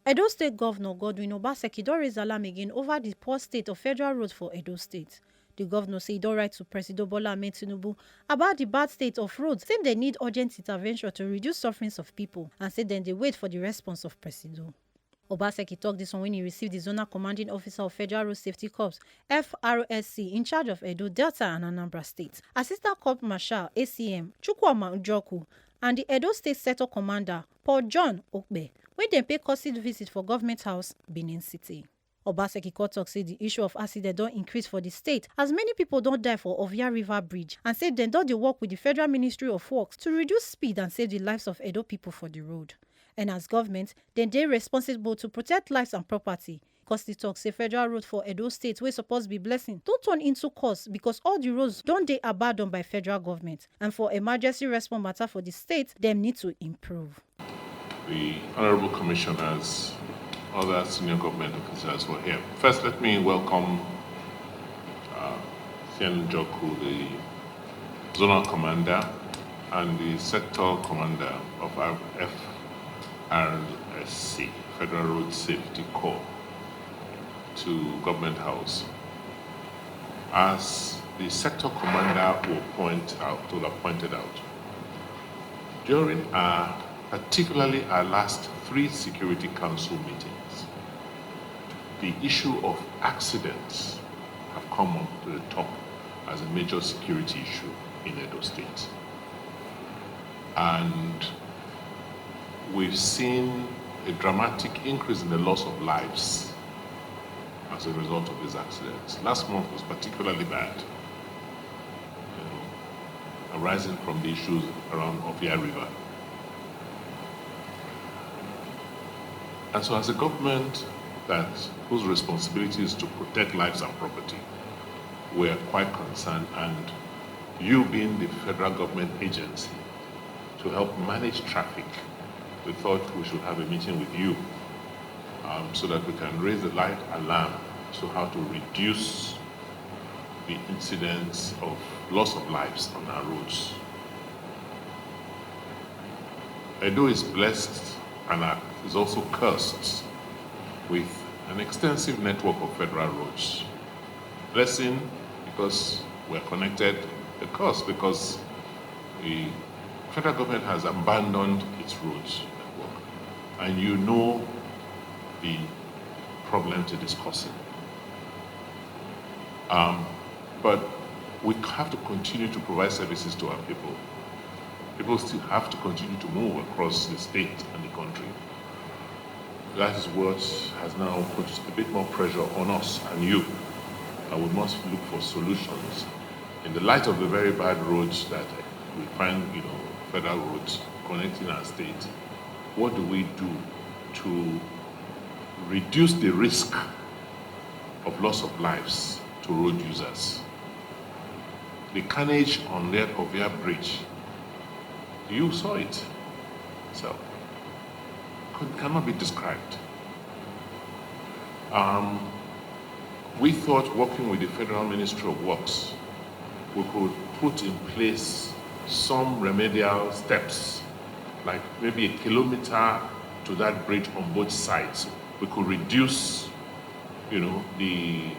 Edo State Governor Godwin Obaseki don raise alarm again over the poor state of federal roads for Edo State. The governor say e don write to President Bola Ahmed Tinubu about the bad state of roads, saying they need urgent intervention to reduce sufferings of people, and say dem dey wait for the response of President. Obaseki tok dis one wen e receive the zonal commanding officer of Federal Road Safety Corps (FRSC) in charge of Edo, Delta and Anambra State, Assistant Corps Marshal (ACM) Chukwuma Njoku, and the Edo State Sector Commander Paul John Okpe, wey dem pay courtesy visit for Government House, Benin City. Obaseki court tok say the issue of accident don increase for the state as many people don die for Ovia River Bridge, and say dem don dey work with the Federal Ministry of Works to reduce speed and save the lives of Edo people for the road. And as government, dem dey responsible to protect lives and property. Costi tok say federal road for Edo State wey suppose be blessing don turn into curse because all the roads don dey abandoned by federal government, and for emergency response matter for the state, dem need to improve. The honorable commissioners, other senior government officials were here. First, let me welcome Tian Joku, the zonal commander and the sector commander of our FRSC, Federal Road Safety Corps, to Government House. As the sector commander will pointed out, during particularly our last 3 Security Council meetings, the issue of accidents have come up to the top as a major security issue in Edo State. And we've seen a dramatic increase in the loss of lives as a result of these accidents. Last month was particularly bad, arising from the issues around Ovia River. And so as a government whose responsibility is to protect lives and property, we're quite concerned, and you being the federal government agency to help manage traffic, we thought we should have a meeting with you so that we can raise the light alarm to how to reduce the incidents of loss of lives on our roads. Edo is blessed and is also cursed with an extensive network of federal roads. Blessing because we're connected, a curse because the federal government has abandoned its roads network, and you know the problem it is causing. But we have to continue to provide services to our people. People still have to continue to move across the state and the country. That is what has now put a bit more pressure on us and you. And we must look for solutions. In the light of the very bad roads that we find, federal roads connecting our state, what do we do to reduce the risk of loss of lives to road users? The carnage on that Ovia Bridge, you saw it. So, cannot be described. We thought, working with the Federal Ministry of Works, we could put in place some remedial steps, like maybe 1 kilometer to that bridge on both sides. We could reduce, the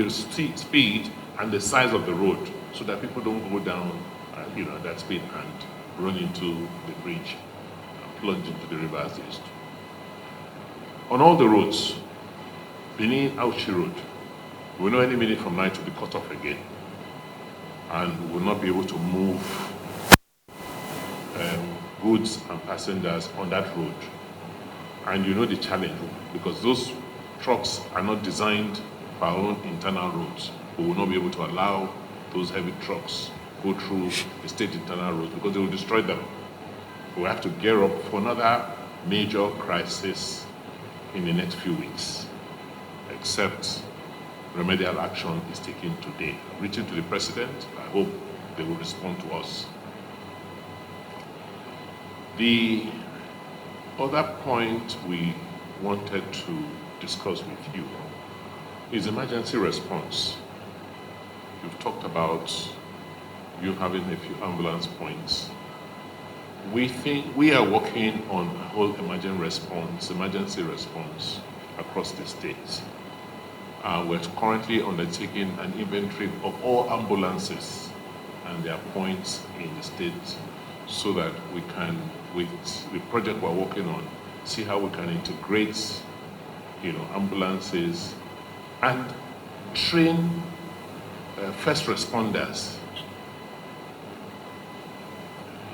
speed and the size of the road so that people don't go down, that speed and run into the bridge and plunge into the river as they used to. On all the roads, Benin Auchi Road, we know any minute from now it will be cut off again, and we will not be able to move goods and passengers on that road. And you know the challenge, because those trucks are not designed for our own internal roads. We will not be able to allow those heavy trucks go through the state internal roads because they will destroy them. We have to gear up for another major crisis in the next few weeks, except remedial action is taken today. Reaching to the president, I hope they will respond to us. The other point we wanted to discuss with you is emergency response. You've talked about you having a few ambulance points. We think we are working on a whole emergency response across the state. We're currently undertaking an inventory of all ambulances and their points in the state so that we can, with the project we're working on, see how we can integrate, ambulances and train first responders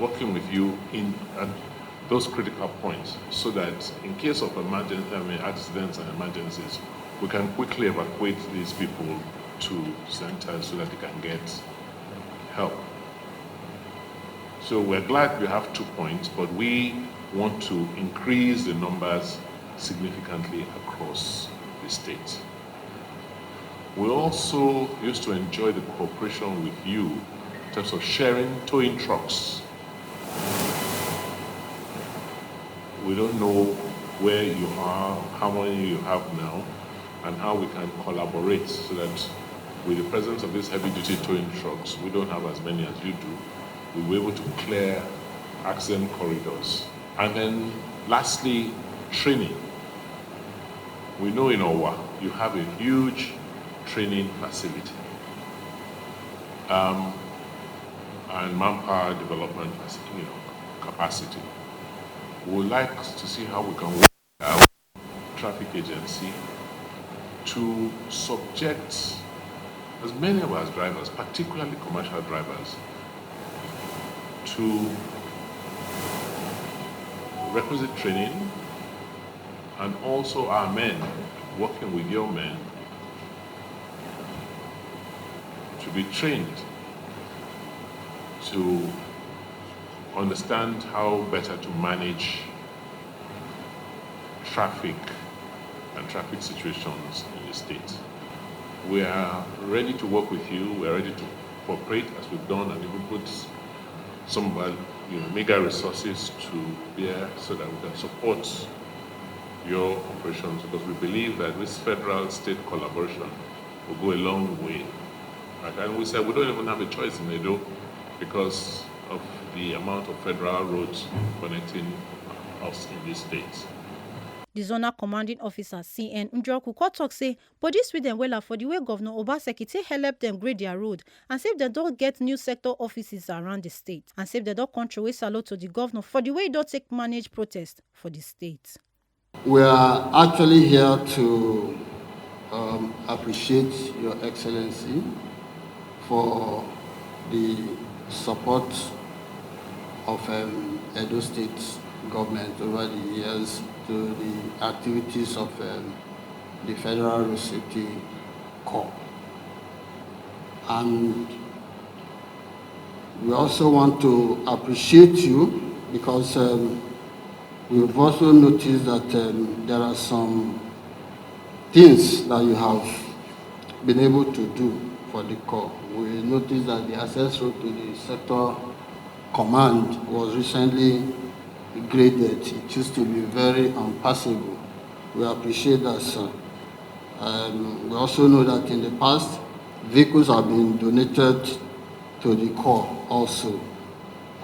working with you at those critical points so that in case of accidents and emergencies, we can quickly evacuate these people to centers so that they can get help. So we're glad we have 2 points, but we want to increase the numbers significantly across the state. We also used to enjoy the cooperation with you in terms of sharing towing trucks. We don't know where you are, how many you have now, and how we can collaborate so that with the presence of these heavy-duty towing trucks, we don't have as many as you do. We'll be able to clear accident corridors. And then lastly, training. We know in Owa, you have a huge training facility and manpower development capacity. We would like to see how we can work with our traffic agency to subject as many of our drivers, particularly commercial drivers, to requisite training, and also our men working with your men to be trained to understand how better to manage traffic and traffic situations in the state. We are ready to work with you. We are ready to cooperate as we've done, and even put some mega resources to bear so that we can support your operations, because we believe that this federal-state collaboration will go a long way. Right? And we said we don't even have a choice in Edo because of the amount of federal roads connecting us in these states. The zonal commanding officer CN Njoku tok say, but this with them well for the way Governor Obaseki take help them grade their road and say they don't get new sector offices around the state, and say they don't control salute to the governor for the way he don't take manage protest for the state. We are actually here to appreciate Your Excellency for the support of Edo State government over the years to the activities of the Federal Road Safety Corps. And we also want to appreciate you because we've also noticed that there are some things that you have been able to do for the Corps. We noticed that the access road to the sector command was recently graded. It used to be very unpassable. We appreciate that, sir. We also know that in the past, vehicles have been donated to the Corps also.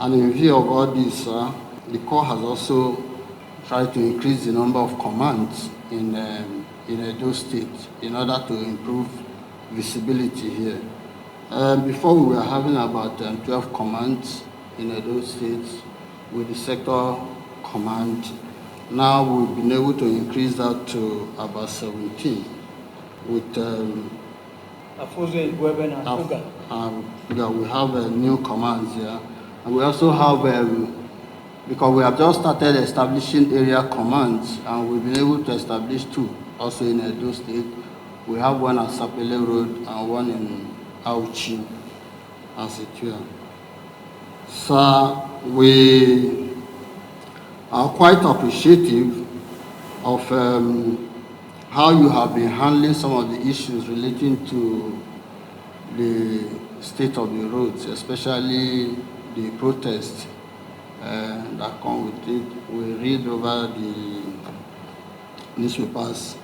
And in view of all this, the Corps has also tried to increase the number of commands in Edo State in order to improve visibility here. Before we were having about 12 commands in Edo State with the sector command. Now we've been able to increase that to about 17 with we have new commands here. And we also have, because we have just started establishing area commands, and we've been able to establish 2 also in Edo State. We have one at Sapele Road and one in Auchi and Situa. So we are quite appreciative of how you have been handling some of the issues relating to the state of the roads, especially the protests that come with it. We read over the newspapers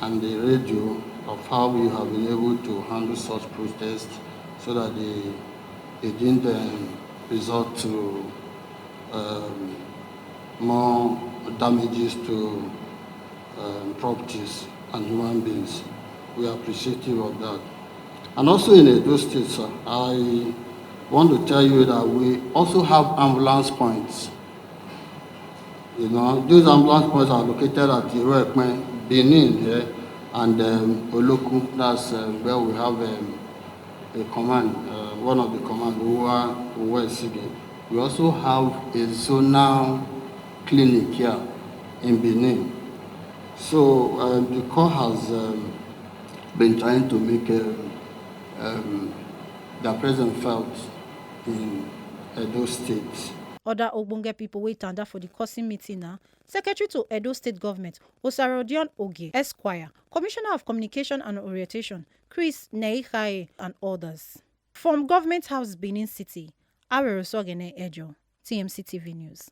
and the radio of how you have been able to handle such protests so that they didn't resort to more damages to properties and human beings. We are appreciative of that. And also in Edo State, sir, I want to tell you that we also have ambulance points. You know, these ambulance points are located at Iroekme, Benin here, and Oloku. That's where we have a command, one of the command, Obaseki. We also have a zonal clinic here in Benin. So the court has been trying to make their presence felt in Edo State. Other Ogbonge people wey tanda for the council meeting na Secretary to Edo State Government, Osarodion Oge, Esquire, Commissioner of Communication and Orientation, Chris Neichae, and others. From Government House, Benin City, Awerosogene Ejo, TMC TV News.